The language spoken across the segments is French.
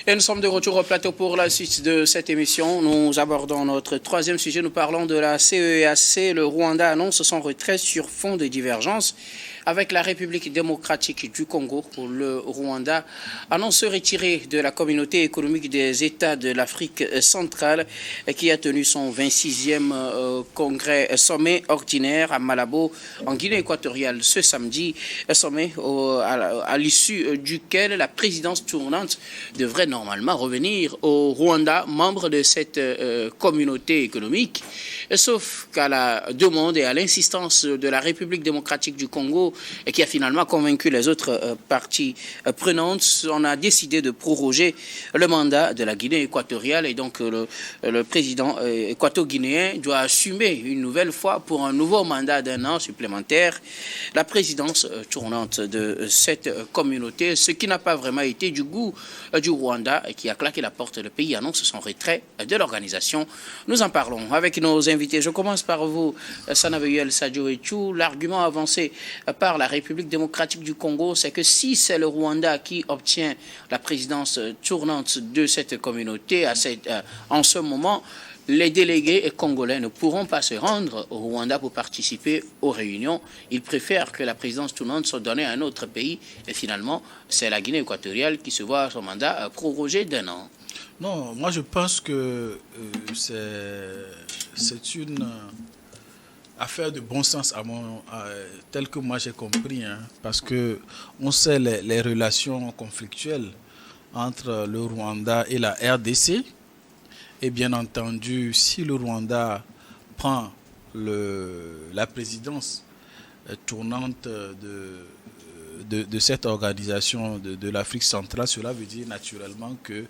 Et nous sommes de retour au plateau pour la suite de cette émission. Nous abordons notre troisième sujet. Nous parlons de la CEEAC. Le Rwanda annonce son retrait sur fond de divergence avec la République démocratique du Congo. Le Rwanda annonce se retirer de la communauté économique des États de l'Afrique centrale qui a tenu son 26e congrès sommet ordinaire à Malabo en Guinée équatoriale ce samedi. Sommet à l'issue duquel la présidence tournante devrait normalement revenir au Rwanda, membre de cette communauté économique, sauf qu'à la demande et à l'insistance de la République démocratique du Congo, et qui a finalement convaincu les autres parties prenantes, on a décidé de proroger le mandat de la Guinée équatoriale et donc le président équato-guinéen doit assumer une nouvelle fois pour un nouveau mandat d'1 an supplémentaire la présidence tournante de cette communauté, ce qui n'a pas vraiment été du goût du Rwanda qui a claqué la porte. Le pays annonce son retrait de l'organisation. Nous en parlons avec nos invités. Je commence par vous, Sanabeyuel Sadio Etchou. L'argument avancé par la République démocratique du Congo, c'est que si c'est le Rwanda qui obtient la présidence tournante de cette communauté en ce moment, les délégués congolais ne pourront pas se rendre au Rwanda pour participer aux réunions. Ils préfèrent que la présidence tournante soit donnée à un autre pays. Et finalement, c'est la Guinée équatoriale qui se voit son mandat prorogé d'1 an. Non, moi je pense que c'est une affaire de bon sens tel que moi j'ai compris, parce que on sait les relations conflictuelles entre le Rwanda et la RDC. Et bien entendu, si le Rwanda prend la présidence tournante de cette organisation de l'Afrique centrale, cela veut dire naturellement que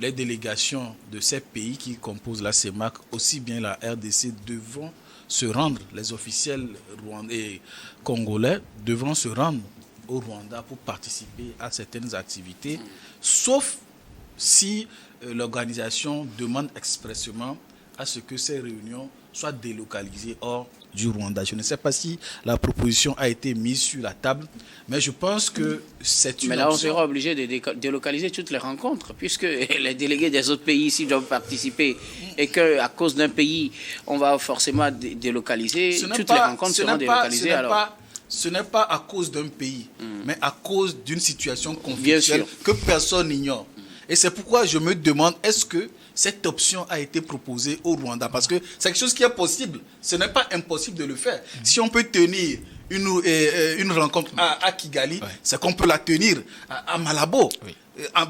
les délégations de ces pays qui composent la CEMAC, aussi bien la RDC, devront se rendre, les officiels rwandais et congolais devront se rendre au Rwanda pour participer à certaines activités, sauf si l'organisation demande expressément à ce que ces réunions soient délocalisées hors du Rwanda. Je ne sais pas si la proposition a été mise sur la table, mais je pense que c'est une Mais là, option. on sera obligé de délocaliser toutes les rencontres, puisque les délégués des autres pays ici doivent participer, et qu'à cause d'un pays, on va forcément délocaliser. Toutes les rencontres seront délocalisées. Ce n'est pas à cause d'un pays, mais à cause d'une situation conflictuelle que personne n'ignore. Et c'est pourquoi je me demande, est-ce que cette option a été proposée au Rwanda? Parce que c'est quelque chose qui est possible. Ce n'est pas impossible de le faire. Si on peut tenir une rencontre à Kigali, c'est qu'on peut la tenir à Malabo. Oui.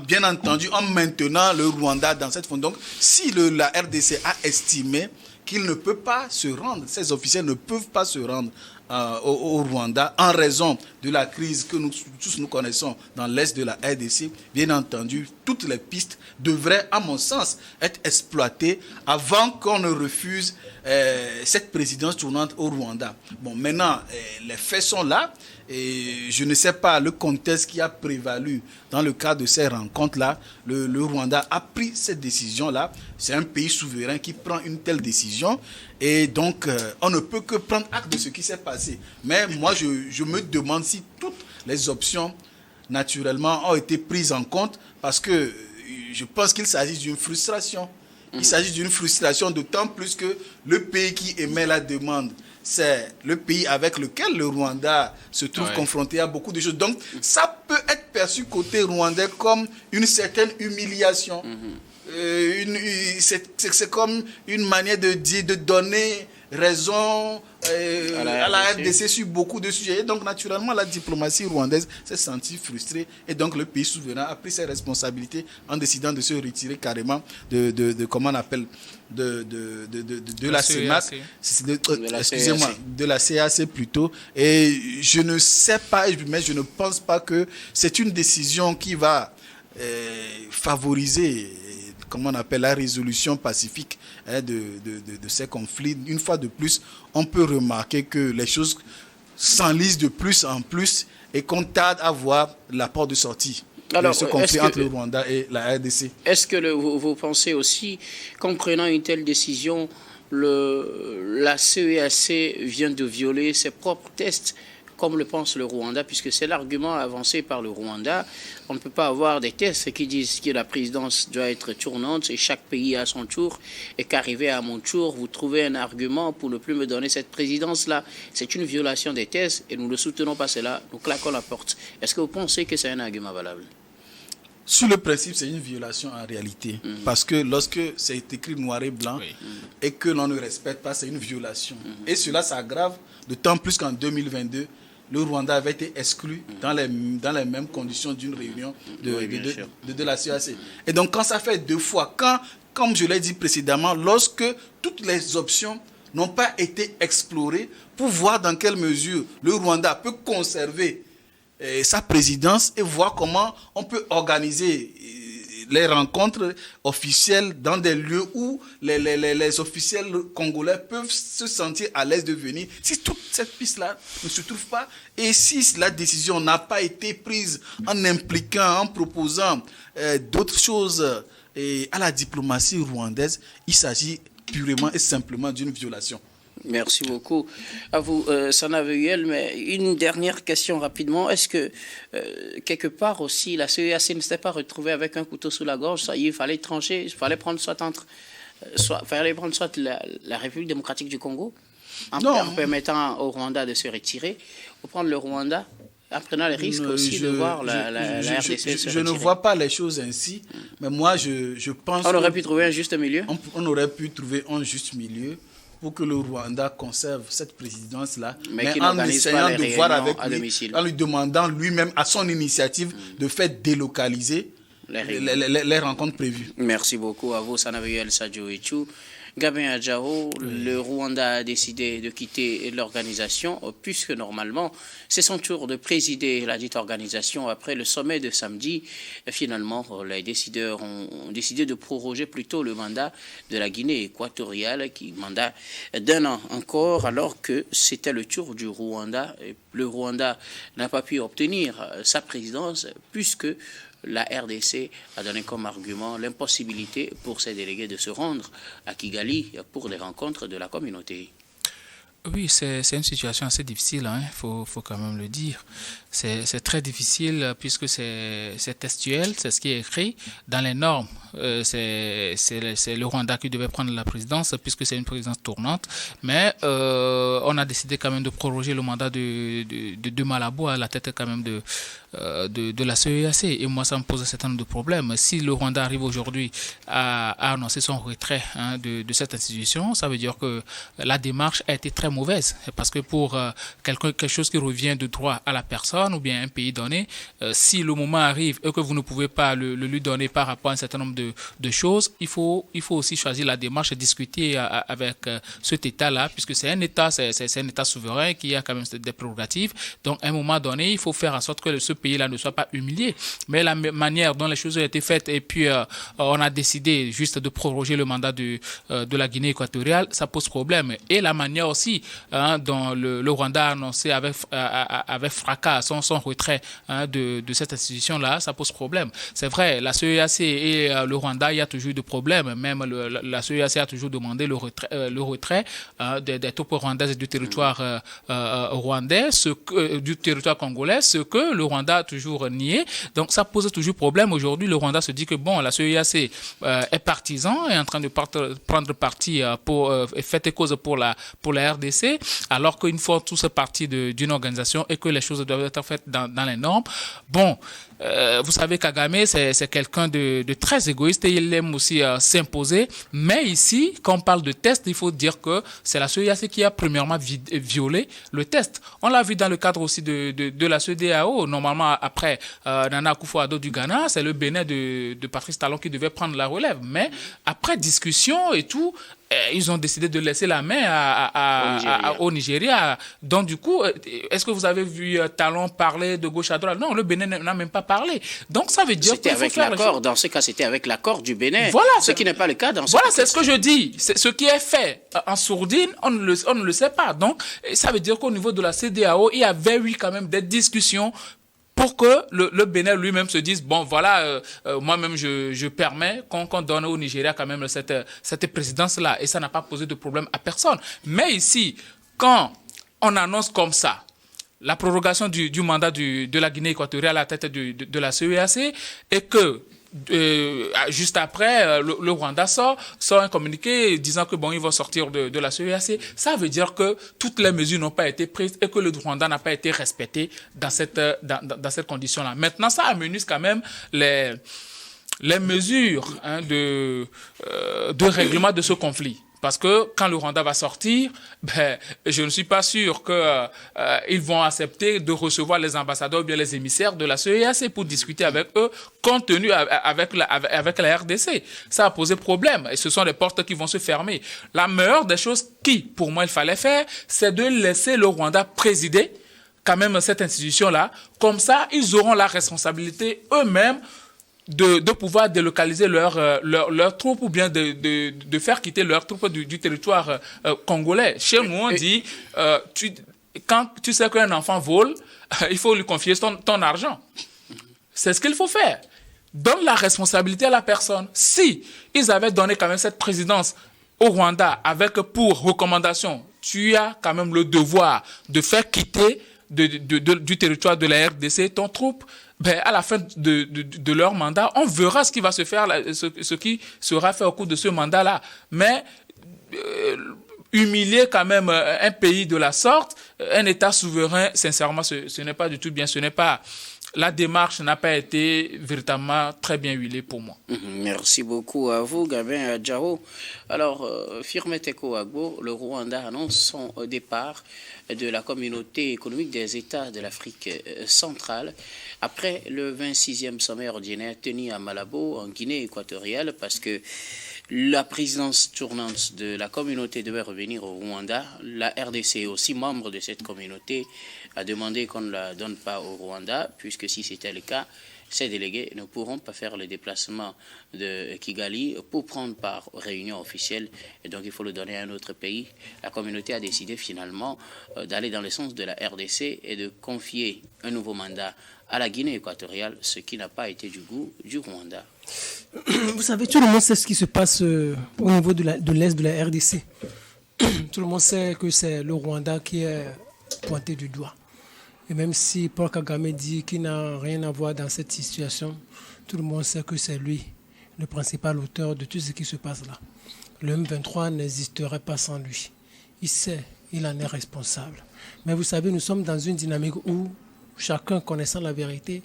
Bien entendu, en maintenant le Rwanda dans cette fond. Donc, si la RDC a estimé qu'il ne peut pas se rendre, ces officiels ne peuvent pas se rendre au Rwanda en raison de la crise que nous tous nous connaissons dans l'est de la RDC, bien entendu, toutes les pistes devraient, à mon sens, être exploitées avant qu'on ne refuse cette présidence tournante au Rwanda. Bon, maintenant, les faits sont là et je ne sais pas le contexte qui a prévalu dans le cadre de ces rencontres-là. Le Rwanda a pris cette décision-là. C'est un pays souverain qui prend une telle décision et donc on ne peut que prendre acte de ce qui s'est passé. Mais moi, je me demande si toutes les options, naturellement, ont été prises en compte parce que je pense qu'il s'agit d'une frustration. Il s'agit d'une frustration d'autant plus que le pays qui émet la demande, c'est le pays avec lequel le Rwanda se trouve confronté à beaucoup de choses. Donc, ça peut être perçu côté rwandais comme une certaine humiliation. C'est comme une manière de dire, de donner raison à la RDC sur beaucoup de sujets. Et donc, naturellement, la diplomatie rwandaise s'est sentie frustrée. Et donc, le pays souverain a pris ses responsabilités en décidant de se retirer carrément comment on appelle, de la CEMAC. Excusez-moi, de la CAC plutôt. Et je ne sais pas, mais je ne pense pas que c'est une décision qui va favoriser, comment on appelle, la résolution pacifique de ces conflits. Une fois de plus, on peut remarquer que les choses s'enlisent de plus en plus et qu'on tarde à voir la porte de sortie de ce conflit entre le Rwanda et la RDC. Est-ce que vous pensez aussi qu'en prenant une telle décision, la CEEAC vient de violer ses propres tests comme le pense le Rwanda, puisque c'est l'argument avancé par le Rwanda. On ne peut pas avoir des tests qui disent que la présidence doit être tournante et chaque pays a son tour, et qu'arrivé à mon tour, vous trouvez un argument pour ne plus me donner cette présidence-là. C'est une violation des tests et nous ne soutenons pas cela, nous claquons la porte. Est-ce que vous pensez que c'est un argument valable? Sur le principe, c'est une violation en réalité. Parce que lorsque c'est écrit noir et blanc et que l'on ne respecte pas, c'est une violation. Et cela s'aggrave d'autant plus qu'en 2022, le Rwanda avait été exclu dans les mêmes conditions d'une réunion de la CEAC. Et donc, quand ça fait 2 fois, comme je l'ai dit précédemment, lorsque toutes les options n'ont pas été explorées pour voir dans quelle mesure le Rwanda peut conserver sa présidence et voir comment on peut organiser les rencontres officielles dans des lieux où les officiels congolais peuvent se sentir à l'aise de venir. Si toute cette piste-là ne se trouve pas et si la décision n'a pas été prise en impliquant, en proposant d'autres choses à la diplomatie rwandaise, il s'agit purement et simplement d'une violation. Merci beaucoup à vous, Sana Veuel. Mais une dernière question rapidement. Est-ce que, quelque part aussi, la CEAC ne s'était pas retrouvée avec un couteau sous la gorge? Ça y est, il fallait trancher, il fallait prendre soit la République démocratique du Congo, en permettant au Rwanda de se retirer, ou prendre le Rwanda, en prenant le risque aussi de voir la RDC se retirer? Je ne vois pas les choses ainsi, mais moi, je pense... On aurait pu trouver un juste milieu? On aurait pu trouver un juste milieu pour que le Rwanda conserve cette présidence-là, mais en essayant de voir avec lui, en lui demandant lui-même, à son initiative, de faire délocaliser les rencontres prévues. Merci beaucoup à vous, Sana Veuel Sadio Etchou. Gabin Adjao, le Rwanda a décidé de quitter l'organisation, puisque normalement, c'est son tour de présider la dite organisation après le sommet de samedi. Finalement, les décideurs ont décidé de proroger plutôt le mandat de la Guinée équatoriale, mandat d'1 an encore, alors que c'était le tour du Rwanda. Le Rwanda n'a pas pu obtenir sa présidence, puisque la RDC a donné comme argument l'impossibilité pour ses délégués de se rendre à Kigali pour les rencontres de la communauté. Oui, c'est une situation assez difficile, hein, faut quand même le dire. C'est très difficile puisque c'est textuel, c'est ce qui est écrit dans les normes. C'est le Rwanda qui devait prendre la présidence puisque c'est une présidence tournante. Mais on a décidé quand même de proroger le mandat de Malabo à la tête quand même de la CEAC. Et moi, ça me pose un certain nombre de problèmes. Si le Rwanda arrive aujourd'hui à annoncer son retrait de cette institution, ça veut dire que la démarche a été très mauvaise. Parce que pour quelque chose qui revient de droit à la personne ou bien un pays donné, si le moment arrive et que vous ne pouvez pas le lui donner par rapport à un certain nombre de choses, il faut aussi choisir la démarche et discuter avec cet État-là, puisque c'est un État souverain qui a quand même des prérogatives. Donc, à un moment donné, il faut faire en sorte que ce pays-là ne soit pas humilié. Mais la manière dont les choses ont été faites et puis on a décidé juste de proroger le mandat de la Guinée équatoriale, ça pose problème. Et la manière aussi dont le Rwanda a annoncé avec fracas son retrait de cette institution-là, ça pose problème. C'est vrai, la CEAC et le Rwanda, il y a toujours eu de problèmes. Même la CEAC a toujours demandé le retrait des troupes rwandaises et du territoire rwandais, du territoire congolais, ce que le Rwanda a toujours nié. Donc ça pose toujours problème. Aujourd'hui, le Rwanda se dit que bon, la CEAC est partisan, est en train de prendre parti et fait cause pour la RDC, alors qu'une fois tous ces partis d'une organisation et que les choses doivent être faites dans les normes. Bon, vous savez, Kagame, c'est quelqu'un de très égoïste et il aime aussi s'imposer. Mais ici, quand on parle de test, il faut dire que c'est la CEAC qui a premièrement violé le test. On l'a vu dans le cadre aussi de la CEDEAO. Normalement, après Nana Akufo-Addo du Ghana, c'est le Bénin de Patrice Talon qui devait prendre la relève. Mais après discussion et tout, ils ont décidé de laisser la main au Nigeria. Donc, du coup, est-ce que vous avez vu Talon parler de gauche à droite? Non, le Bénin n'a même pas parlé. Donc, ça veut dire c'était avec l'accord. Dans ce cas, c'était avec l'accord du Bénin. Voilà, ce qui n'est pas le cas dans ce cas. Voilà, c'est ce que je dis. Ce qui est fait en sourdine, on ne le sait pas. Donc, ça veut dire qu'au niveau de la CEDEAO, il y avait eu quand même des discussions pour que le Bénin lui-même se dise, bon, voilà, moi-même, je permets qu'on donne au Nigeria quand même cette présidence-là. Et ça n'a pas posé de problème à personne. Mais ici, quand on annonce comme ça, la prorogation du mandat de la Guinée équatoriale à la tête de la CEAC et que juste après, le Rwanda sort un communiqué disant que ils vont sortir de la CEAC. Ça veut dire que toutes les mesures n'ont pas été prises et que le Rwanda n'a pas été respecté dans cette condition-là. Maintenant, ça amenuise quand même les mesures de règlement de ce conflit. Parce que quand le Rwanda va sortir, je ne suis pas sûr qu'ils vont accepter de recevoir les ambassadeurs ou bien les émissaires de la CEAC pour discuter avec eux, compte tenu avec la RDC. Ça a posé problème et ce sont des portes qui vont se fermer. La meilleure des choses pour moi, il fallait faire, c'est de laisser le Rwanda présider quand même cette institution-là. Comme ça, ils auront la responsabilité eux-mêmes de pouvoir délocaliser leurs troupes ou bien de faire quitter leurs troupes du territoire congolais. Chez nous, on dit, quand tu sais qu'un enfant vole, il faut lui confier ton argent. C'est ce qu'il faut faire. Donne la responsabilité à la personne. Si ils avaient donné quand même cette présidence au Rwanda avec pour recommandation, tu as quand même le devoir de faire quitter du territoire de la RDC ton troupe. À la fin de leur mandat, on verra ce qui va se faire, ce qui sera fait au cours de ce mandat-là. Mais humilier quand même un pays de la sorte, un État souverain, sincèrement, ce n'est pas du tout bien. La démarche n'a pas été véritablement très bien huilée pour moi. Merci beaucoup à vous, Gabin Adjao. Alors, Firmin Teko Agbo, le Rwanda annonce son départ de la communauté économique des États de l'Afrique centrale après le 26e sommet ordinaire tenu à Malabo, en Guinée équatoriale, parce que la présidence tournante de la communauté devait revenir au Rwanda. La RDC, aussi membre de cette communauté, a demandé qu'on ne la donne pas au Rwanda, puisque si c'était le cas, ces délégués ne pourront pas faire le déplacement de Kigali pour prendre part aux réunions officielles. Et donc, il faut le donner à un autre pays. La communauté a décidé finalement d'aller dans le sens de la RDC et de confier un nouveau mandat à la Guinée équatoriale, ce qui n'a pas été du goût du Rwanda. Vous savez, tout le monde sait ce qui se passe au niveau de l'Est de la RDC. Tout le monde sait que c'est le Rwanda qui est pointé du doigt. Et même si Paul Kagame dit qu'il n'a rien à voir dans cette situation, tout le monde sait que c'est lui le principal auteur de tout ce qui se passe là. Le M23 n'existerait pas sans lui. Il sait, il en est responsable. Mais vous savez, nous sommes dans une dynamique où chacun, connaissant la vérité,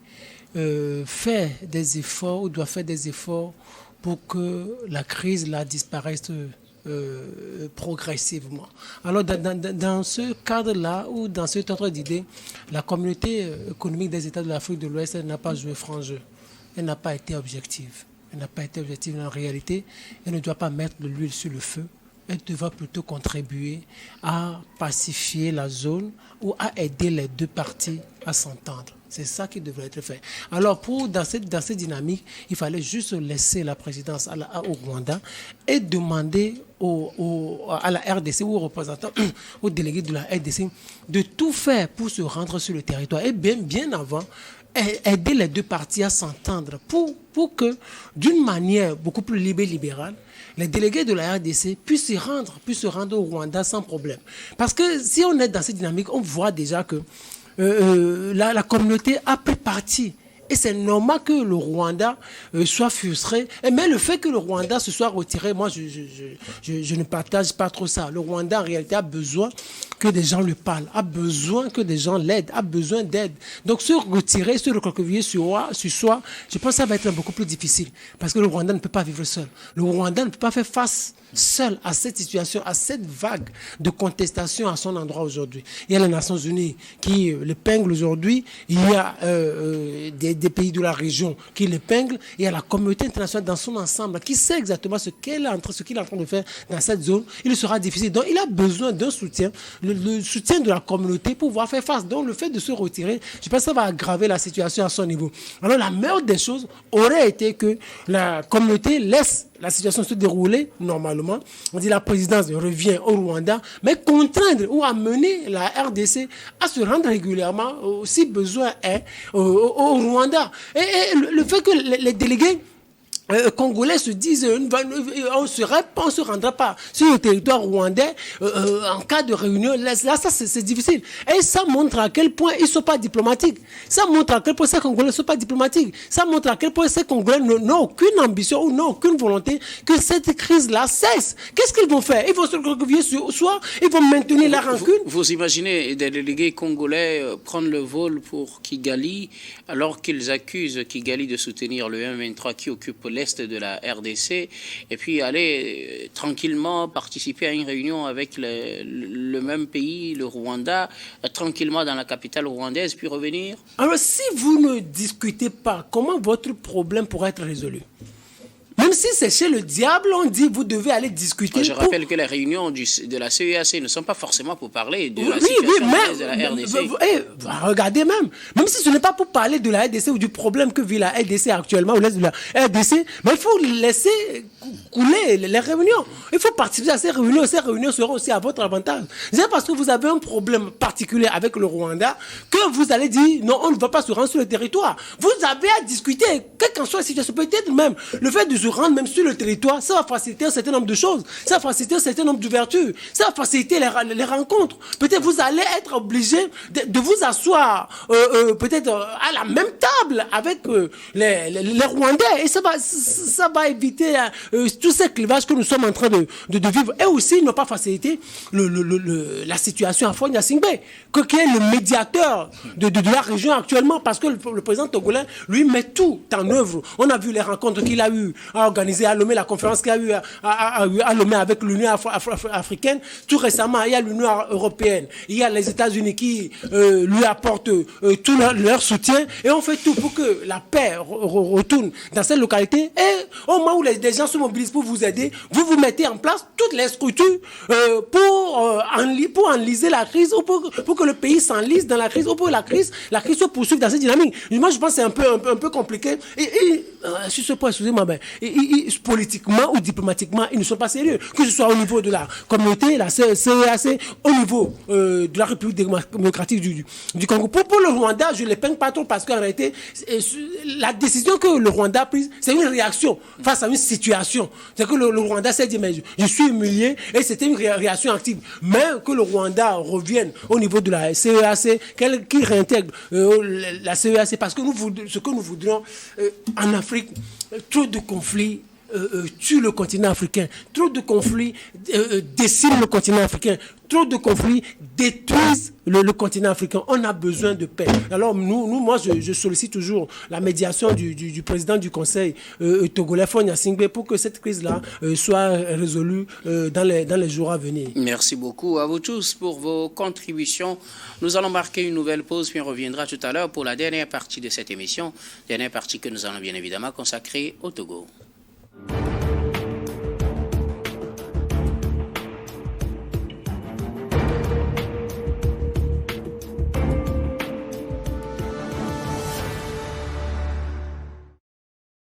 fait des efforts ou doit faire des efforts pour que la crise là disparaisse progressivement. Alors dans ce cadre-là ou dans cet ordre d'idée, la communauté économique des États de l'Afrique de l'Ouest n'a pas joué franc jeu. Elle n'a pas été objective. Elle n'a pas été objective en réalité. Elle ne doit pas mettre de l'huile sur le feu. Elle devra plutôt contribuer à pacifier la zone ou à aider les deux parties à s'entendre. C'est ça qui devrait être fait. Alors, dans cette dynamique, il fallait juste laisser la présidence au Rwanda et demander à la RDC ou aux représentants, aux délégués de la RDC, de tout faire pour se rendre sur le territoire. Et bien avant, aider les deux parties à s'entendre pour que, d'une manière beaucoup plus libérale, les délégués de la RDC puissent se rendre au Rwanda sans problème. Parce que si on est dans cette dynamique, on voit déjà que la communauté a pris parti. Et c'est normal que le Rwanda soit frustré. Mais le fait que le Rwanda se soit retiré, moi, je ne partage pas trop ça. Le Rwanda, en réalité, a besoin que des gens lui parlent, a besoin que des gens l'aident, a besoin d'aide. Donc, se retirer, se recroqueviller sur soi, je pense que ça va être beaucoup plus difficile. Parce que le Rwanda ne peut pas vivre seul. Le Rwanda ne peut pas faire face seul à cette situation, à cette vague de contestation à son endroit aujourd'hui. Il y a les Nations Unies qui l'épinglent aujourd'hui, il y a des pays de la région qui l'épinglent, et il y a la communauté internationale dans son ensemble qui sait exactement ce qu'il est en train de faire dans cette zone. Il sera difficile. Donc, il a besoin d'un soutien, le soutien de la communauté pour pouvoir faire face. Donc, le fait de se retirer, je pense que ça va aggraver la situation à son niveau. Alors, la meilleure des choses aurait été que la communauté laisse la situation se dérouler normalement. On dit la présidence revient au Rwanda, mais contraindre ou amener la RDC à se rendre régulièrement, si besoin est, au Rwanda. Et le fait que les délégués Congolais se disent on se rendra pas sur le territoire rwandais en cas de réunion. Là, ça c'est difficile. Et ça montre à quel point ils ne sont pas diplomatiques. Ça montre à quel point ces Congolais ne sont pas diplomatiques. Ça montre à quel point ces Congolais n'ont aucune ambition ou n'ont aucune volonté que cette crise-là cesse. Qu'est-ce qu'ils vont faire? Ils vont se recueillir sur soi, ils vont maintenir la rancune. Vous imaginez des délégués congolais prendre le vol pour Kigali alors qu'ils accusent Kigali de soutenir le M23 qui occupe l'est de la RDC et puis aller tranquillement participer à une réunion avec le même pays, le Rwanda, tranquillement dans la capitale rwandaise, puis revenir? Alors si vous ne discutez pas, comment votre problème pourra être résolu? Même si c'est chez le diable, on dit vous devez aller discuter. Je rappelle que les réunions de la CEAC ne sont pas forcément pour parler de la situation de la RDC. Regardez même si ce n'est pas pour parler de la RDC ou du problème que vit la RDC actuellement, ou l'est de la RDC, mais il faut laisser couler les réunions. Il faut participer à ces réunions. Ces réunions seront aussi à votre avantage. C'est parce que vous avez un problème particulier avec le Rwanda que vous allez dire non, on ne va pas se rendre sur le territoire. Vous avez à discuter, quelle qu'en soit la situation. Peut-être même le fait de se rendre même sur le territoire, ça va faciliter un certain nombre de choses. Ça va faciliter un certain nombre d'ouvertures. Ça va faciliter les rencontres. Peut-être vous allez être obligé de vous asseoir peut-être à la même table avec les Rwandais. Et ça va éviter tous ces clivages que nous sommes en train de vivre. Et aussi, ils n'ont pas facilité la situation à Fagne Gnassingbé, qui est le médiateur de la région actuellement, parce que le président togolais, lui, met tout en œuvre. On a vu les rencontres qu'il a eues à organiser à Lomé, la conférence qu'il a eue à Lomé avec l'Union africaine. Tout récemment, il y a l'Union européenne, il y a les États-Unis qui lui apportent tout leur soutien, et on fait tout pour que la paix retourne dans cette localité. Et au moment où les gens se mobilisent pour vous aider, vous mettez en place toutes les structures pour enliser la crise, ou pour que le pays s'enlise dans la crise, ou pour que la crise se poursuive dans cette dynamique. Moi, je pense que c'est un peu compliqué. Et sur ce point, excusez-moi, politiquement ou diplomatiquement, ils ne sont pas sérieux. Que ce soit au niveau de la communauté, la CEAC, au niveau de la République démocratique du Congo. Pour le Rwanda, je ne les peine pas trop, parce qu'en réalité, la décision que le Rwanda a prise, c'est une réaction face à une situation. C'est que le Rwanda s'est dit, mais je suis humilié, et c'était une réaction active. Mais que le Rwanda revienne au niveau de la CEAC, qu'il réintègre la CEAC, parce que ce que nous voudrions en Afrique, trop de conflits tuent le continent africain, trop de conflits déciment le continent africain, trop de conflits détruisent le continent africain. On a besoin de paix. Alors moi, je sollicite toujours la médiation du président du Conseil togolais, Fagne Gnassingbé, pour que cette crise-là soit résolue dans les jours à venir. Merci beaucoup à vous tous pour vos contributions. Nous allons marquer une nouvelle pause, puis on reviendra tout à l'heure pour la dernière partie de cette émission, dernière partie que nous allons bien évidemment consacrer au Togo.